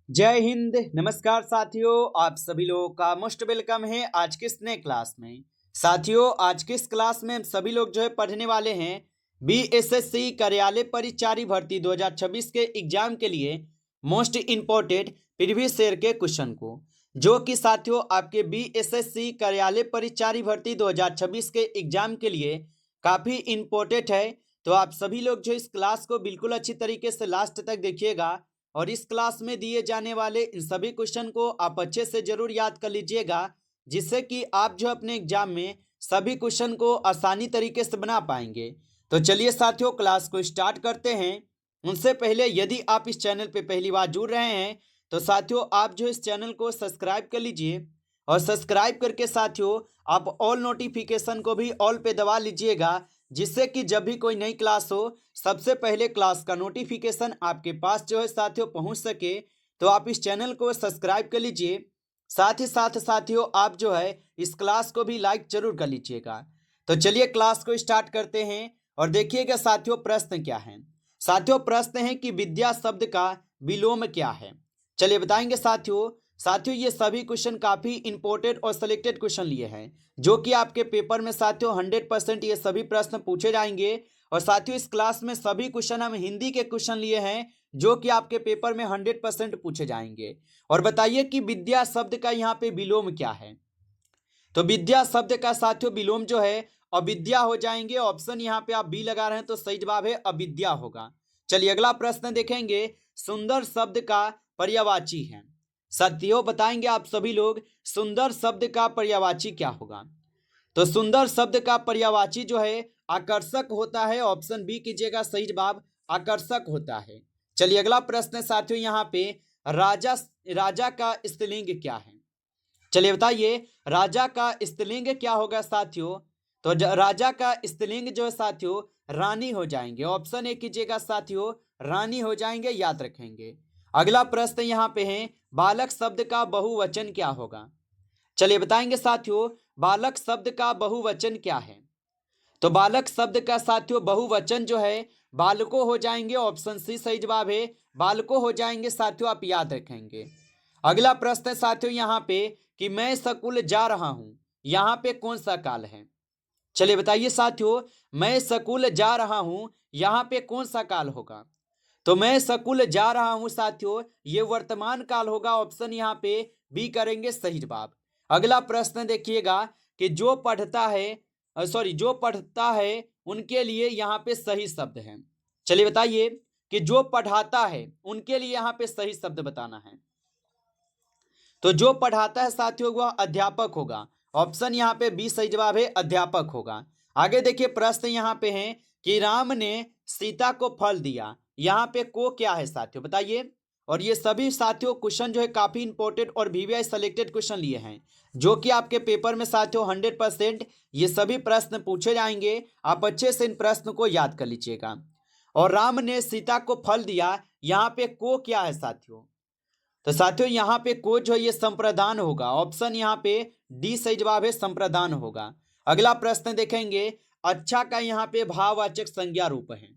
जय हिंद। नमस्कार साथियों, आप सभी लोगों का मोस्ट वेलकम है आज के इस नए क्लास में। साथियों, आज के इस क्लास में हम सभी लोग जो है पढ़ने वाले हैं बीएसएससी कार्यालय परिचारी भर्ती 2026 के एग्जाम के लिए मोस्ट इम्पोर्टेंट प्रीवियस ईयर के क्वेश्चन को, जो कि साथियों आपके बीएसएससी कार्यालय परिचारी भर्ती 2026 के एग्जाम के लिए काफ़ी इम्पोर्टेंट है। तो आप सभी लोग जो इस क्लास को बिल्कुल अच्छी तरीके से लास्ट तक देखिएगा और इस क्लास में दिए जाने वाले इन सभी क्वेश्चन को आप अच्छे से जरूर याद कर लीजिएगा, जिससे कि आप जो अपने एग्जाम में सभी क्वेश्चन को आसानी तरीके से बना पाएंगे। तो चलिए साथियों, क्लास को स्टार्ट करते हैं। उनसे पहले यदि आप इस चैनल पे पहली बार जुड़ रहे हैं तो साथियों आप जो इस चैनल को सब्सक्राइब कर लीजिए और सब्सक्राइब करके साथियों आप ऑल नोटिफिकेशन को भी ऑल पे दबा लीजिएगा, जिससे कि जब भी कोई नई क्लास हो सबसे पहले क्लास का नोटिफिकेशन आपके पास जो है साथियों पहुंच सके। तो आप इस चैनल को सब्सक्राइब कर लीजिए, साथ ही साथ साथियों आप जो है इस क्लास को भी लाइक जरूर कर लीजिएगा। तो चलिए क्लास को स्टार्ट करते हैं और देखिएगा साथियों प्रश्न क्या है। साथियों प्रश्न है कि विद्या शब्द का विलोम क्या है। चलिए बताएंगे साथियों। साथियों ये सभी क्वेश्चन काफी इंपॉर्टेंट और सिलेक्टेड क्वेश्चन लिए हैं, जो कि आपके पेपर में साथियों 100% ये सभी प्रश्न पूछे जाएंगे। और साथियों इस क्लास में सभी क्वेश्चन हम हिंदी के क्वेश्चन लिए हैं, जो कि आपके पेपर में 100% पूछे जाएंगे। और बताइए कि विद्या शब्द का यहाँ पे विलोम क्या है। तो विद्या शब्द का साथियों विलोम जो है अविद्या हो जाएंगे। ऑप्शन यहाँ पे आप बी लगा रहे हैं तो सही जवाब है अविद्या होगा। चलिए अगला प्रश्न देखेंगे। सुंदर शब्द का पर्यायवाची है। साथियों बताएंगे आप सभी लोग सुंदर शब्द का पर्यायवाची क्या होगा। तो सुंदर शब्द का पर्यायवाची जो है आकर्षक होता है। ऑप्शन बी कीजिएगा, सही जवाब आकर्षक होता है। चलिए अगला प्रश्न साथियों यहाँ पे राजा राजा का स्त्रीलिंग क्या है। चलिए बताइए राजा का स्त्रीलिंग क्या होगा साथियों। तो राजा का स्त्रीलिंग जो है साथियों रानी हो जाएंगे। ऑप्शन ए कीजिएगा साथियों, रानी हो जाएंगे, याद रखेंगे। अगला प्रश्न यहाँ पे है बालक शब्द का बहुवचन क्या होगा। चलिए बताएंगे साथियों बालक शब्द का बहुवचन क्या है। तो बालक शब्द का साथियों बहुवचन जो है बालकों हो जाएंगे। ऑप्शन सी सही जवाब है, बालकों हो जाएंगे साथियों, आप याद रखेंगे। अगला प्रश्न है साथियों यहाँ पे कि मैं स्कूल जा रहा हूं, यहाँ पे कौन सा काल है। चलिए बताइए साथियों मैं स्कूल जा रहा हूं यहाँ पे कौन सा काल होगा। तो मैं स्कूल जा रहा हूं साथियों ये वर्तमान काल होगा। ऑप्शन यहाँ पे बी करेंगे, सही जवाब। अगला प्रश्न देखिएगा कि जो पढ़ता है जो पढ़ता है उनके लिए यहाँ पे सही शब्द है। चलिए बताइए कि जो पढ़ाता है उनके लिए यहाँ पे सही शब्द बताना है। तो जो पढ़ाता है साथियों वह अध्यापक होगा। ऑप्शन यहाँ पे बी सही जवाब है, अध्यापक होगा। आगे देखिए प्रश्न यहाँ पे है कि राम ने सीता को फल दिया, यहाँ पे को क्या है साथियों बताइए। और ये सभी साथियों क्वेश्चन जो है काफी इंपॉर्टेंट और वीवीआई सेलेक्टेड क्वेश्चन लिए हैं, जो कि आपके पेपर में साथियों 100% ये सभी प्रश्न पूछे जाएंगे। आप अच्छे से इन प्रश्न को याद कर लीजिएगा। और राम ने सीता को फल दिया, यहाँ पे को क्या है साथियों। तो साथियों यहाँ पे को जो है ये संप्रदान होगा। ऑप्शन यहाँ पे डी सही जवाब है, संप्रदान होगा। अगला प्रश्न देखेंगे अच्छा का यहाँ पे भाववाचक संज्ञा रूप है।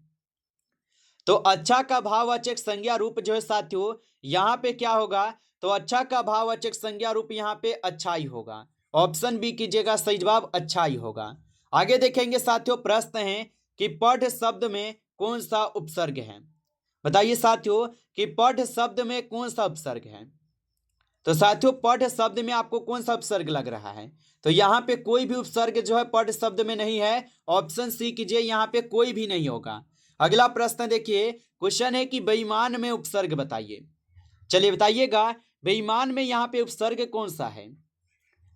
तो अच्छा का भाववाचक संज्ञा रूप जो है साथियों यहाँ पे क्या होगा। तो अच्छा का भाववाचक संज्ञा रूप यहाँ पे अच्छाई होगा। ऑप्शन बी कीजिएगा, सही जवाब अच्छाई होगा। आगे देखेंगे साथियों प्रश्न है कि पढ़ शब्द में कौन सा उपसर्ग है। बताइए साथियों कि पढ़ शब्द में कौन सा उपसर्ग है। तो साथियों पढ़ शब्द में आपको कौन सा उपसर्ग लग रहा है। तो यहाँ पे कोई भी उपसर्ग जो है पढ़ शब्द में नहीं है। ऑप्शन सी कीजिए, यहाँ पे कोई भी नहीं होगा। अगला प्रश्न देखिए, क्वेश्चन है कि बेईमान में उपसर्ग बताइए। चलिए बताइएगा बेईमान में यहाँ पे उपसर्ग कौन सा है।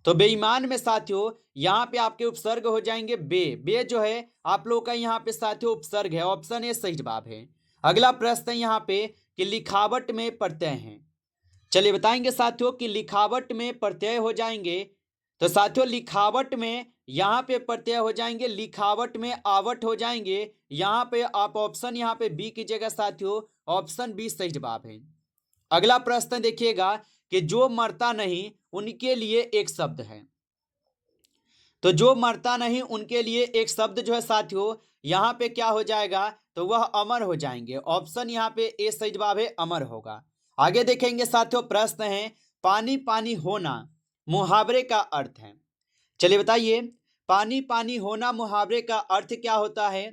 तो बेईमान में साथियों यहाँ पे आपके उपसर्ग हो जाएंगे बे। बे जो है आप लोगों का यहाँ पे साथियों उपसर्ग है। ऑप्शन ए सही जवाब है। अगला प्रश्न यहाँ पे कि लिखावट में प्रत्यय हैं। चलिए बताएंगे साथियों कि लिखावट में प्रत्यय हो जाएंगे। तो साथियों लिखावट में यहाँ पे प्रत्यय हो जाएंगे, लिखावट में आवट हो जाएंगे। यहाँ पे आप ऑप्शन यहाँ पे बी कीजिएगा साथियों, ऑप्शन बी सही जवाब है। अगला प्रश्न देखिएगा कि जो मरता नहीं उनके लिए एक शब्द है। तो जो मरता नहीं उनके लिए एक शब्द जो है साथियों यहाँ पे क्या हो जाएगा। तो वह अमर हो जाएंगे। ऑप्शन यहाँ पे ए सही जवाब है, अमर होगा। आगे देखेंगे साथियों, प्रश्न है पानी पानी होना मुहावरे का अर्थ है। चलिए बताइए, पानी पानी होना मुहावरे का अर्थ क्या होता है?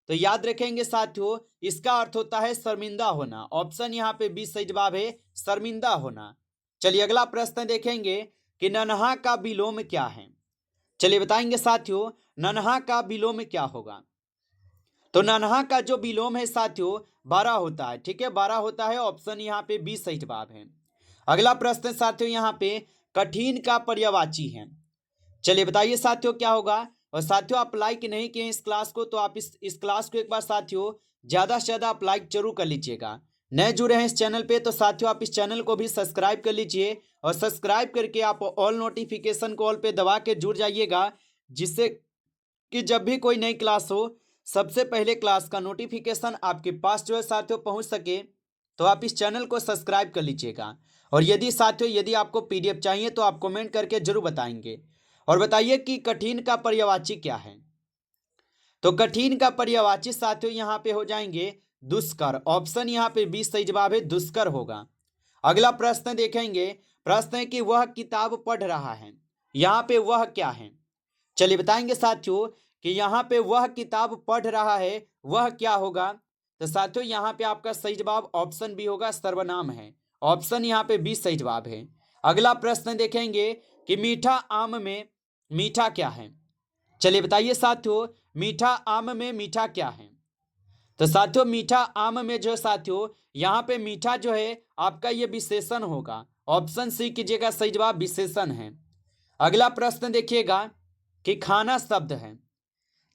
तो याद रखेंगे साथियों, इसका अर्थ होता है शर्मिंदा होना। ऑप्शन यहाँ पे बी सही जवाब है, शर्मिंदा होना। चलिए अगला प्रश्न देखेंगे कि नन्हा का विलोम क्या है। चलिए बताएंगे साथियों, नन्हा का विलोम क्या होगा। तो नन्हा का जो विलोम है साथियों 12 होता है। ठीक है, 12 होता है। ऑप्शन यहाँ पे बी सही जवाब है। अगला प्रश्न साथियों यहाँ पे कठिन का पर्यायवाची है। चलिए बताइए साथियों क्या होगा। और साथियों आप लाइक नहीं किए इस क्लास को, तो आप इस क्लास को एक बार साथियों ज़्यादा से ज़्यादा आप लाइक जरूर कर लीजिएगा। नए जुड़े हैं इस चैनल पे तो साथियों आप इस चैनल को भी सब्सक्राइब कर लीजिए, और सब्सक्राइब करके आप ऑल नोटिफिकेशन को ऑल पे दबा के जुड़ जाइएगा, जिससे कि जब भी कोई नई क्लास हो सबसे पहले क्लास का नोटिफिकेशन आपके पास जो है साथियों पहुंच सके। तो आप इस चैनल को सब्सक्राइब कर लीजिएगा। और यदि साथियों यदि आपको पीडीएफ चाहिए तो आप कमेंट करके जरूर बताएंगे। और बताइए कि कठिन का पर्यायवाची क्या है। तो कठिन का पर्यायवाची साथियों यहाँ पे हो जाएंगे दुष्कर। ऑप्शन यहाँ पे बी सही जवाब है, दुष्कर होगा। अगला प्रश्न देखेंगे, प्रश्न है कि वह किताब पढ़ रहा है, यहाँ पे वह क्या है। चलिए बताएंगे साथियों कि यहाँ पे वह किताब पढ़ रहा है, वह क्या होगा। तो साथियों यहाँ पे आपका सही जवाब ऑप्शन बी होगा, सर्वनाम है। ऑप्शन यहाँ पे बी सही जवाब है। अगला प्रश्न देखेंगे कि मीठा आम में मीठा क्या है। चलिए बताइए साथियों, मीठा आम में मीठा क्या है। तो साथियों मीठा आम में जो साथियों यहाँ पे मीठा जो है आपका ये विशेषण होगा। ऑप्शन सी कीजिएगा, सही जवाब विशेषण है। अगला प्रश्न देखिएगा कि खाना शब्द है।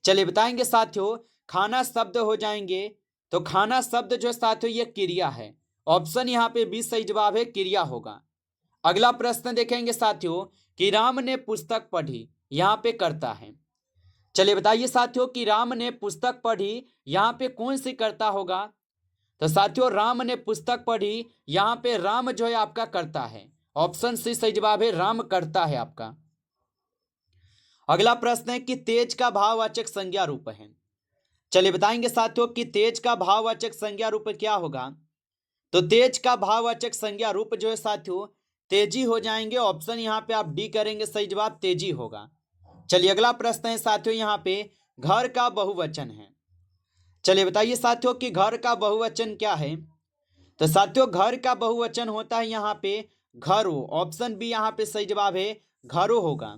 चलिए बताएंगे साथियों, खाना शब्द हो जाएंगे। तो खाना शब्द जो साथियों ये क्रिया है। ऑप्शन यहाँ पे बी सही जवाब है, क्रिया होगा। अगला प्रश्न देखेंगे साथियों कि राम ने पुस्तक पढ़ी, यहाँ पे कर्ता है। चलिए बताइए साथियों कि राम ने पुस्तक पढ़ी, यहाँ पे कौन सी कर्ता होगा। तो साथियों राम ने पुस्तक पढ़ी, यहाँ पे राम जो है आपका कर्ता है। ऑप्शन सी सही जवाब है, राम कर्ता है आपका। अगला प्रश्न है कि तेज का भाववाचक संज्ञा रूप है। चलिए बताएंगे साथियों कि तेज का भाववाचक संज्ञा रूप क्या होगा। तो तेज का भाववाचक संज्ञा रूप जो है साथियों तेजी हो जाएंगे। ऑप्शन यहाँ पे आप डी करेंगे, सही जवाब तेजी होगा। चलिए अगला प्रश्न है साथियों यहाँ पे घर का बहुवचन है। चलिए बताइए साथियों कि घर का बहुवचन क्या है। तो साथियों घर का बहुवचन होता है यहाँ पे घरों। ऑप्शन बी यहाँ पे सही जवाब है, घरों होगा।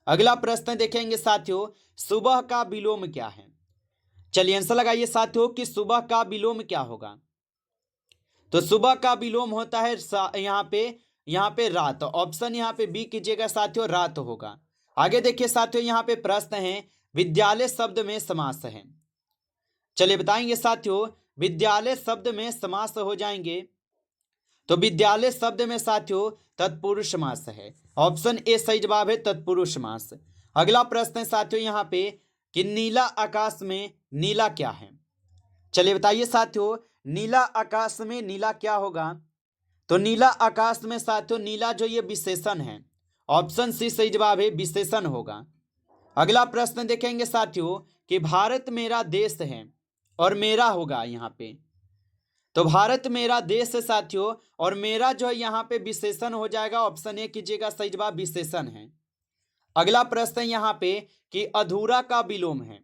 अगला प्रश्न देखेंगे साथियों, सुबह का विलोम क्या है। चलिए आंसर लगाइए साथियों कि सुबह का विलोम क्या होगा। तो सुबह का विलोम होता है यहाँ पे रात। ऑप्शन यहाँ पे बी कीजिएगा साथियों, रात होगा। आगे देखिए साथियों यहाँ पे प्रश्न है विद्यालय शब्द में समास है। चलिए बताएंगे साथियों विद्यालय शब्द में समास हो जाएंगे। तो विद्यालय शब्द में साथियों तत्पुरुष समास है। ऑप्शन ए सही जवाब है, तत्पुरुष समास। अगला प्रश्न है साथियों यहाँ पे कि नीला आकाश में नीला क्या है। चलिए बताइए साथियों नीला आकाश में नीला क्या होगा। तो नीला आकाश में साथियों नीला जो ये विशेषण है। ऑप्शन सी सही जवाब है, विशेषण होगा। अगला प्रश्न देखेंगे साथियों कि भारत मेरा देश है और मेरा होगा यहाँ पे। तो भारत मेरा देश है साथियों, और मेरा जो है यहाँ पे विशेषण हो जाएगा। ऑप्शन ए कीजिएगा, सही जवाब विशेषण है। अगला प्रश्न है यहाँ पे कि अधूरा का विलोम है।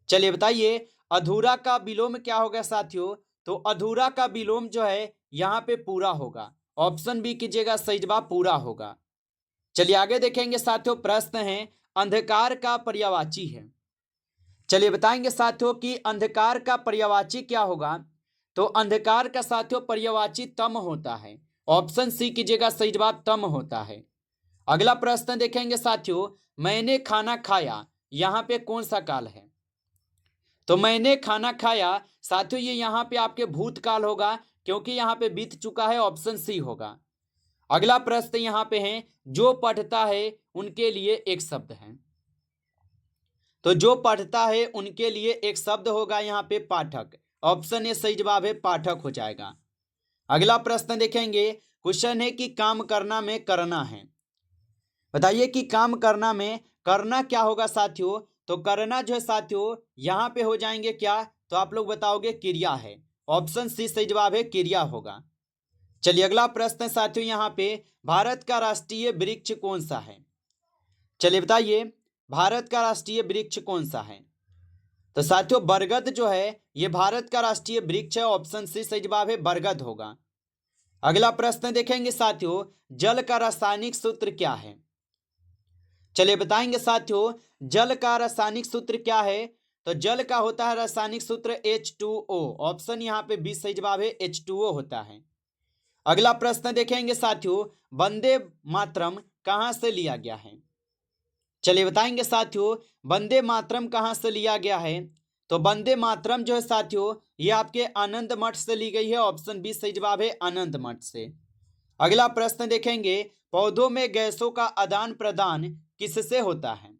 चलिए बताइए अधूरा का विलोम क्या होगा साथियों। तो अधूरा का विलोम जो है यहाँ पे पूरा होगा। ऑप्शन बी कीजिएगा, सही जवाब पूरा होगा। चलिए आगे देखेंगे साथियों, प्रश्न है अंधकार का पर्यायवाची है। चलिए बताएंगे साथियों कि अंधकार का पर्यायवाची क्या होगा। तो अंधकार का साथियों पर्यायवाची तम होता है। ऑप्शन सी कीजिएगा, सही जवाब तम होता है। अगला प्रश्न देखेंगे साथियों मैंने खाना खाया, यहाँ पे कौन सा काल है। तो मैंने खाना खाया साथियों ये यहाँ पे आपके भूतकाल होगा, क्योंकि यहाँ पे बीत चुका है। ऑप्शन सी होगा। अगला प्रश्न यहाँ पे है जो पढ़ता है उनके लिए एक शब्द है। तो जो पढ़ता है उनके लिए एक शब्द होगा यहाँ पे पाठक। ऑप्शन ए सही जवाब है, पाठक हो जाएगा। अगला प्रश्न देखेंगे, क्वेश्चन है कि काम करना में करना है। बताइए कि काम करना में करना क्या होगा साथियों। तो करना जो है साथियों यहाँ पे हो जाएंगे क्या। तो आप लोग बताओगे क्रिया है। ऑप्शन सी सही जवाब है, क्रिया होगा। चलिए अगला प्रश्न है साथियों यहाँ पे, भारत का राष्ट्रीय वृक्ष कौन सा है? चलिए बताइए, भारत का राष्ट्रीय वृक्ष कौन सा है? तो साथियों बरगद जो है ये भारत का राष्ट्रीय वृक्ष है। ऑप्शन सी सही जवाब है, बरगद होगा। अगला प्रश्न देखेंगे साथियों, जल का रासायनिक सूत्र क्या है? चलिए बताएंगे साथियों, जल का रासायनिक सूत्र क्या है? तो जल का होता है रासायनिक सूत्र H2O। ऑप्शन यहाँ पे बी सही जवाब है, H2O होता है। अगला प्रश्न देखेंगे साथियों, वंदे मातरम कहां से लिया गया है? चलिए बताएंगे साथियों, वंदे मातरम कहां से लिया गया है? तो वंदे मातरम जो है साथियों ये आपके आनंद मठ से ली गई है। ऑप्शन बी सही जवाब है, आनंद मठ से। अगला प्रश्न देखेंगे, पौधों में गैसों का आदान प्रदान किससे होता है?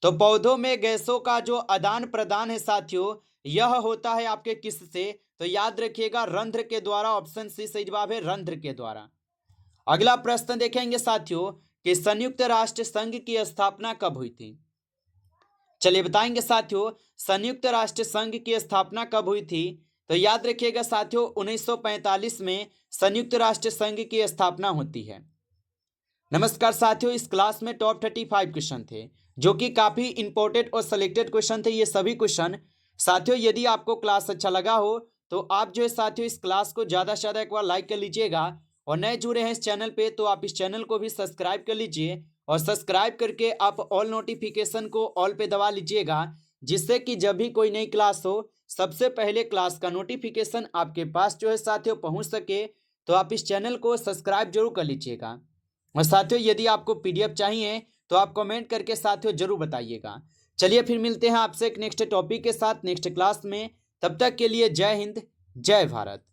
तो पौधों में गैसों का जो आदान प्रदान है साथियों यह होता है आपके किससे? तो याद रखिएगा, रंध्र के द्वारा। ऑप्शन सी सही जवाब है, रंध्र के द्वारा। अगला प्रश्न देखेंगे साथियों कि संयुक्त राष्ट्र संघ की स्थापना कब हुई थी? चलिए बताएंगे साथियों, संयुक्त राष्ट्र संघ की स्थापना कब हुई थी? तो याद रखिएगा साथियों 1945 में संयुक्त राष्ट्र संघ की स्थापना होती है। नमस्कार साथियों, इस क्लास में टॉप 35 क्वेश्चन थे जो कि काफी इंपॉर्टेंट और सिलेक्टेड क्वेश्चन थे। ये सभी क्वेश्चन साथियों यदि आपको क्लास अच्छा लगा हो तो आप जो है साथियों इस क्लास को ज्यादा से ज्यादा एक बार लाइक कर लीजिएगा, और नए जुड़े हैं इस चैनल पे तो आप इस चैनल को भी सब्सक्राइब कर लीजिए, और सब्सक्राइब करके आप ऑल नोटिफिकेशन को ऑल पे दबा लीजिएगा, जिससे कि जब भी कोई नई क्लास हो सबसे पहले क्लास का नोटिफिकेशन आपके पास जो है साथियों पहुंच सके। तो आप इस चैनल को सब्सक्राइब जरूर कर लीजिएगा। और साथियों यदि आपको पीडीएफ चाहिए तो आप कमेंट करके साथियों जरूर बताइएगा। चलिए फिर मिलते हैं आपसे एक नेक्स्ट टॉपिक के साथ नेक्स्ट क्लास में। तब तक के लिए जय हिंद, जय भारत।